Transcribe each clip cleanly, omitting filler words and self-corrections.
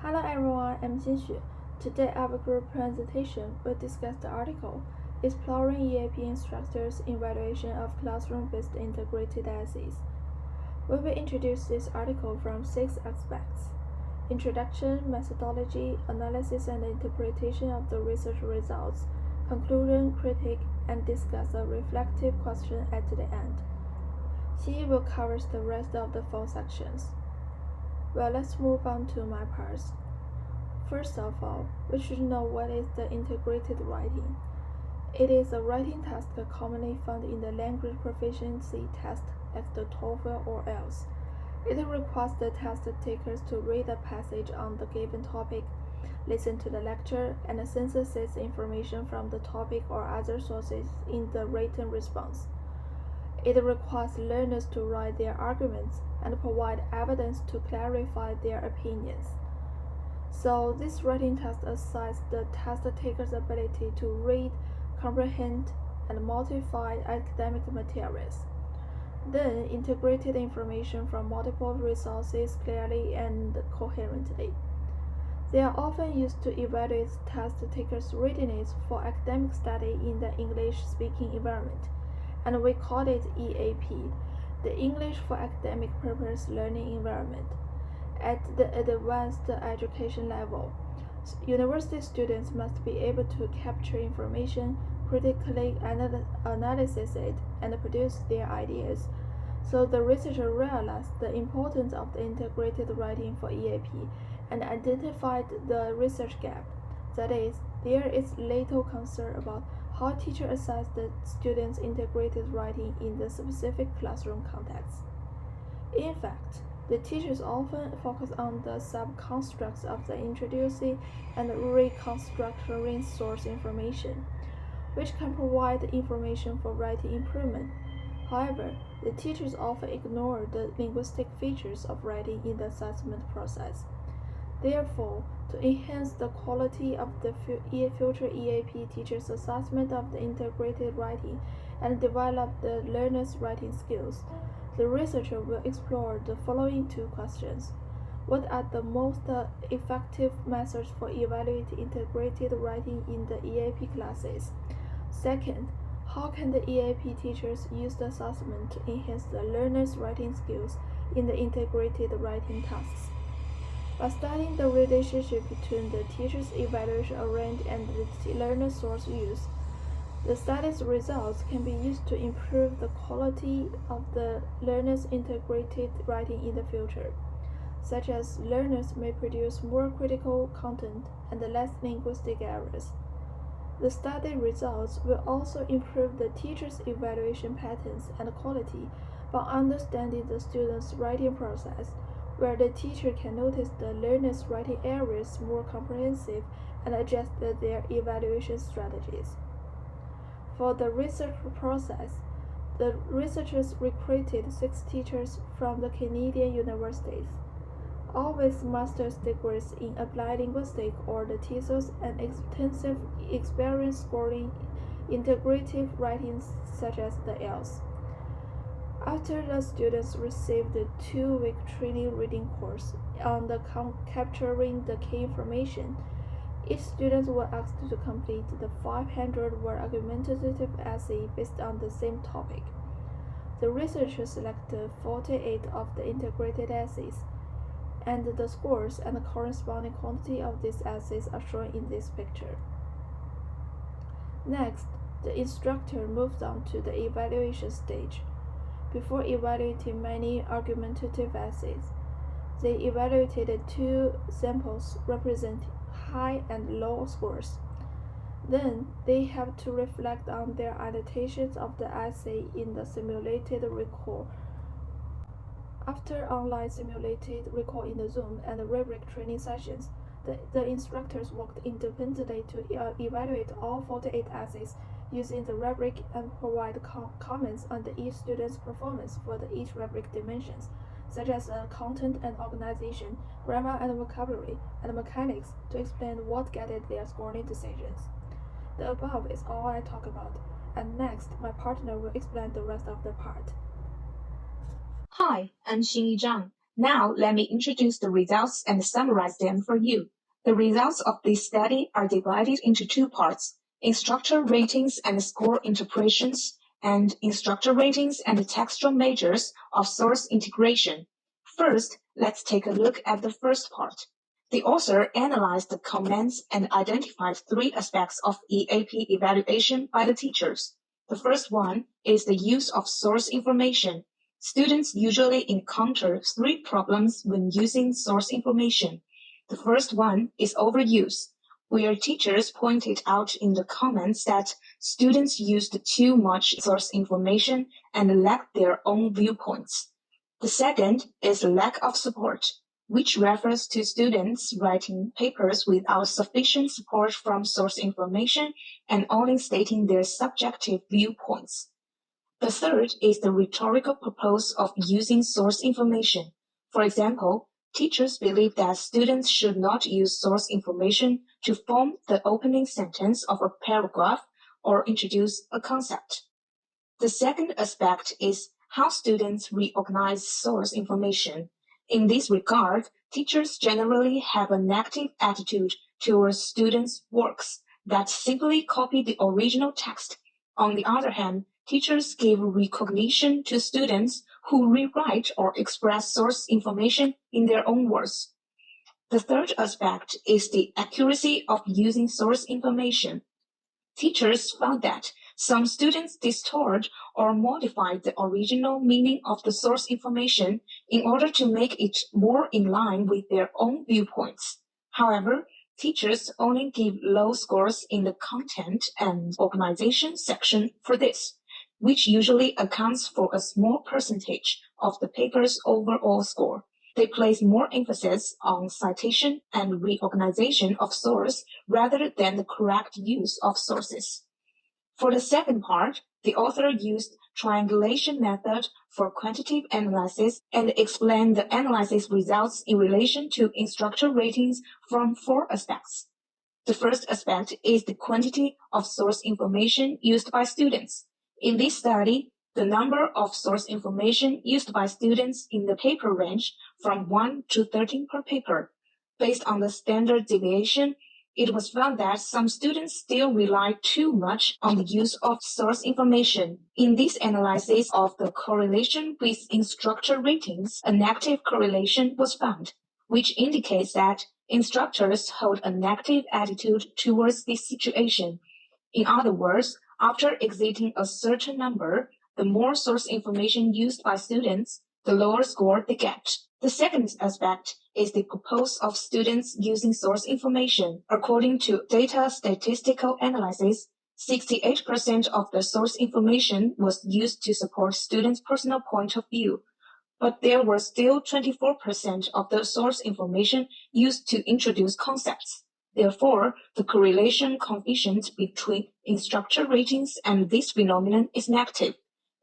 Hello everyone, I'm Xinxu. Today our group presentation will discuss the article Exploring EAP Instructors' Evaluation of Classroom-Based Integrated Essays. We will introduce this article from 6 aspects: introduction, methodology, analysis and interpretation of the research results, conclusion, critique, and discuss a reflective question at the end. Xinyi will cover the rest of the 4 sections. Well, let's move on to my parts. First of all, we should know what is the integrated writing. It is a writing task commonly found in the language proficiency test like the TOEFL or IELTS. It requires the test takers to read a passage on the given topic, listen to the lecture, and synthesize information from the topic or other sources in the written response. It requires learners to write their arguments and provide evidence to clarify their opinions. So this writing test assesses the test taker's ability to read, comprehend, and modify academic materials. Then integrated information from multiple resources clearly and coherently. They are often used to evaluate test takers' readiness for academic study in the English-speaking environment, and we call it EAP, the English for Academic Purpose Learning Environment. At the advanced education level, university students must be able to capture information, critically analyze it, and produce their ideas. So the researcher realized the importance of the integrated writing for EAP and identified the research gap. That is, there is little concern about how teachers assess the students' integrated writing in the specific classroom context. In fact, the teachers often focus on the subconstructs of the introducing and reconstructing source information, which can provide information for writing improvement. However, the teachers often ignore the linguistic features of writing in the assessment process. Therefore, to enhance the quality of the future EAP teachers' assessment of the integrated writing and develop the learners' writing skills, the researcher will explore the following 2 questions. What are the most effective methods for evaluating integrated writing in the EAP classes? Second, how can the EAP teachers use the assessment to enhance the learners' writing skills in the integrated writing tasks? By studying the relationship between the teacher's evaluation range and the learner's source use, the study's results can be used to improve the quality of the learner's integrated writing in the future, such as learners may produce more critical content and less linguistic errors. The study results will also improve the teacher's evaluation patterns and quality by understanding the student's writing process, where the teacher can notice the learner's writing areas more comprehensive and adjust their evaluation strategies. For the research process, the researchers recruited 6 teachers from the Canadian universities, all with master's degrees in applied linguistics or the TESOL and extensive experience scoring integrative writing such as the IELTS. After the students received the 2-week training reading course on the capturing the key information, each student was asked to complete the 500-word argumentative essay based on the same topic. The researchers selected 48 of the integrated essays, and the scores and the corresponding quantity of these essays are shown in this picture. Next, the instructor moves on to the evaluation stage. Before evaluating many argumentative essays, they evaluated 2 samples representing high and low scores. Then they have to reflect on their annotations of the essay in the simulated recall. After online simulated recall in the Zoom and rubric training sessions, the instructors worked independently to evaluate all 48 essays using the rubric and provide comments on each student's performance for each rubric dimensions, such as content and organization, grammar and vocabulary, and mechanics, to explain what guided their scoring decisions. The above is all I talk about, and next my partner will explain the rest of the part. Hi, I'm Xinyi Zhang. Now, let me introduce the results and summarize them for you. The results of this study are divided into two parts: instructor ratings and score interpretations, and instructor ratings and textual measures of source integration. First, let's take a look at the first part. The author analyzed the comments and identified three aspects of EAP evaluation by the teachers. The first one is the use of source information. Students usually encounter three problems when using source information. The first one is overuse, where teachers pointed out in the comments that students used too much source information and lacked their own viewpoints. The second is lack of support, which refers to students writing papers without sufficient support from source information and only stating their subjective viewpoints. The third is the rhetorical purpose of using source information. For example, teachers believe that students should not use source information to form the opening sentence of a paragraph or introduce a concept. The second aspect is how students reorganize source information. In this regard, teachers generally have a negative attitude towards students' works that simply copy the original text. On the other hand, teachers give recognition to students who rewrite or express source information in their own words. The third aspect is the accuracy of using source information. Teachers found that some students distort or modify the original meaning of the source information in order to make it more in line with their own viewpoints. However, teachers only give low scores in the content and organization section for this, which usually accounts for a small percentage of the paper's overall score. They place more emphasis on citation and reorganization of source rather than the correct use of sources. For the second part, the author used triangulation method for quantitative analysis and explained the analysis results in relation to instructor ratings from four aspects. The first aspect is the quantity of source information used by students. In this study, the number of source information used by students in the paper range from 1 to 13 per paper. Based on the standard deviation, it was found that some students still rely too much on the use of source information. In this analysis of the correlation with instructor ratings, a negative correlation was found, which indicates that instructors hold a negative attitude towards this situation. In other words, after exceeding a certain number, the more source information used by students, the lower score they get. The second aspect is the purpose of students using source information. According to data statistical analysis, 68% of the source information was used to support students' personal point of view, but there were still 24% of the source information used to introduce concepts. Therefore, the correlation coefficient between instructor ratings and this phenomenon is negative.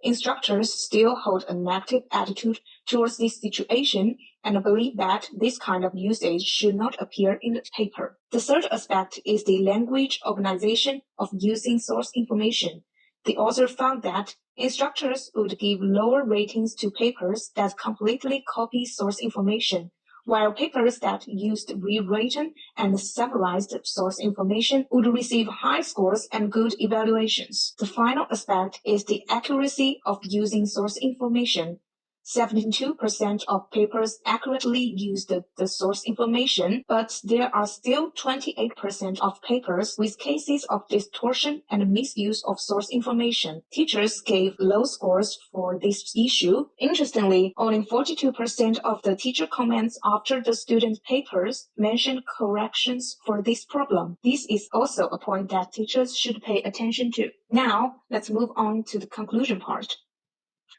Instructors still hold a negative attitude towards this situation and believe that this kind of usage should not appear in the paper. The third aspect is the language organization of using source information. The author found that instructors would give lower ratings to papers that completely copy source information, while papers that used rewritten and summarized source information would receive high scores and good evaluations. The final aspect is the accuracy of using source information. 72% of papers accurately used the source information, but there are still 28% of papers with cases of distortion and misuse of source information. Teachers gave low scores for this issue. Interestingly, only 42% of the teacher comments after the student papers mentioned corrections for this problem. This is also a point that teachers should pay attention to. Now, let's move on to the conclusion part.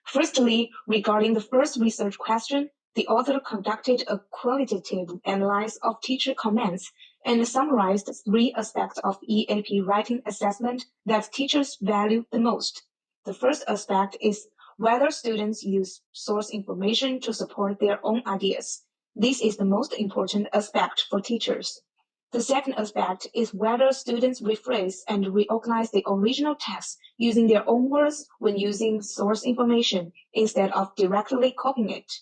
Firstly, regarding the first research question, the author conducted a qualitative analysis of teacher comments and summarized three aspects of EAP writing assessment that teachers value the most. The first aspect is whether students use source information to support their own ideas. This is the most important aspect for teachers. The second aspect is whether students rephrase and reorganize the original text using their own words when using source information instead of directly copying it.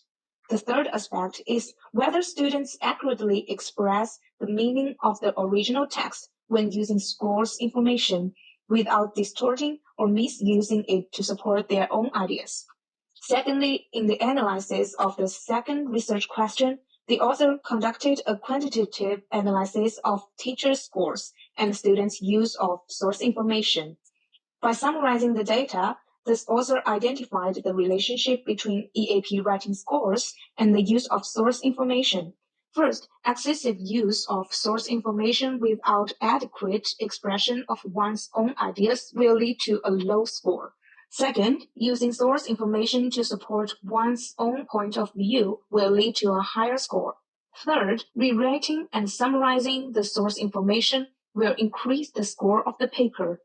The third aspect is whether students accurately express the meaning of the original text when using scores information without distorting or misusing it to support their own ideas. Secondly, in the analysis of the second research question, the author conducted a quantitative analysis of teacher scores and students' use of source information. By summarizing the data, this author identified the relationship between EAP writing scores and the use of source information. First, excessive use of source information without adequate expression of one's own ideas will lead to a low score. Second, using source information to support one's own point of view will lead to a higher score. Third, rewriting and summarizing the source information will increase the score of the paper.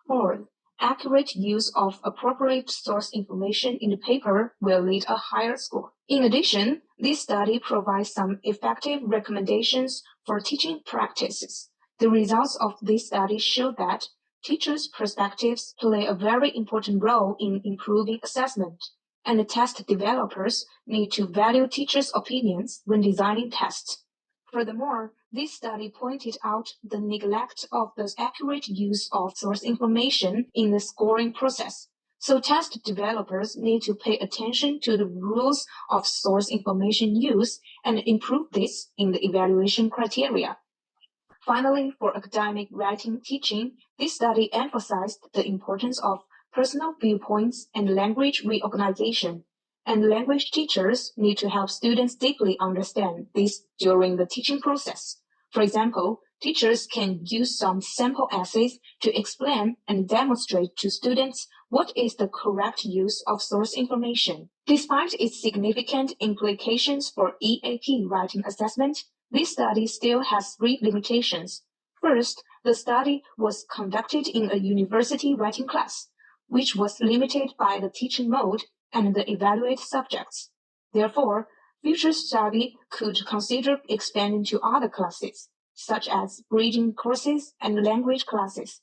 Fourth, accurate use of appropriate source information in the paper will lead a higher score. In addition, this study provides some effective recommendations for teaching practices. The results of this study show that teachers' perspectives play a very important role in improving assessment, and the test developers need to value teachers' opinions when designing tests. Furthermore, this study pointed out the neglect of the accurate use of source information in the scoring process. So test developers need to pay attention to the rules of source information use and improve this in the evaluation criteria. Finally, for academic writing teaching, this study emphasized the importance of personal viewpoints and language reorganization. And language teachers need to help students deeply understand this during the teaching process. For example, teachers can use some sample essays to explain and demonstrate to students what is the correct use of source information. Despite its significant implications for EAP writing assessment, this study still has 3 limitations. First, the study was conducted in a university writing class, which was limited by the teaching mode and the evaluate subjects. Therefore, future study could consider expanding to other classes, such as bridging courses and language classes.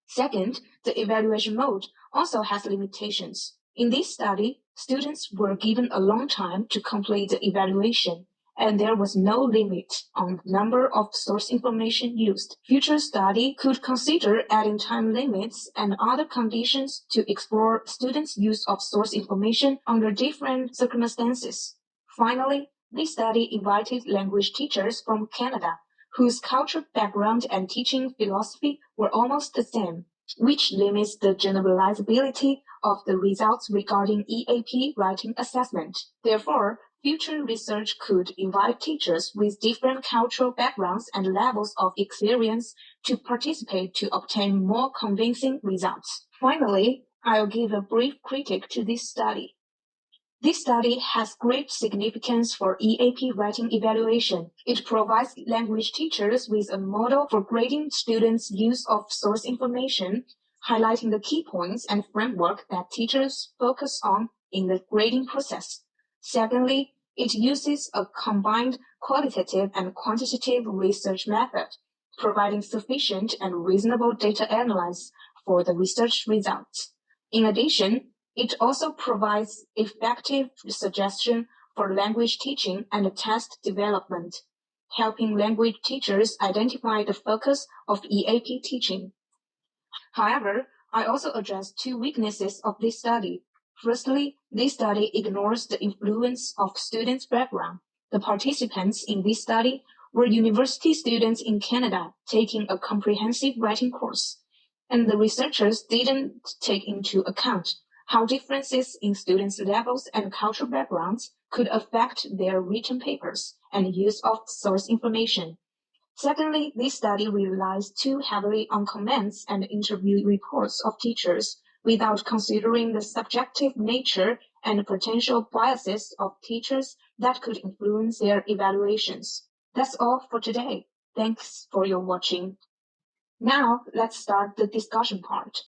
Second, the evaluation mode also has limitations. In this study, students were given a long time to complete the evaluation, and there was no limit on the number of source information used. Future study could consider adding time limits and other conditions to explore students' use of source information under different circumstances. Finally, this study invited language teachers from Canada, whose cultural background and teaching philosophy were almost the same, which limits the generalizability of the results regarding EAP writing assessment. Therefore, future research could invite teachers with different cultural backgrounds and levels of experience to participate to obtain more convincing results. Finally, I'll give a brief critique to this study. This study has great significance for EAP writing evaluation. It provides language teachers with a model for grading students' use of source information, highlighting the key points and framework that teachers focus on in the grading process. Secondly, it uses a combined qualitative and quantitative research method, providing sufficient and reasonable data analysis for the research results. In addition, it also provides effective suggestion for language teaching and test development, helping language teachers identify the focus of EAP teaching. However, I also address 2 weaknesses of this study. Firstly, this study ignores the influence of students' background. The participants in this study were university students in Canada taking a comprehensive writing course, and the researchers didn't take into account how differences in students' levels and cultural backgrounds could affect their written papers and use of source information. Secondly, this study relies too heavily on comments and interview reports of teachers without considering the subjective nature and potential biases of teachers that could influence their evaluations. That's all for today. Thanks for your watching. Now, let's start the discussion part.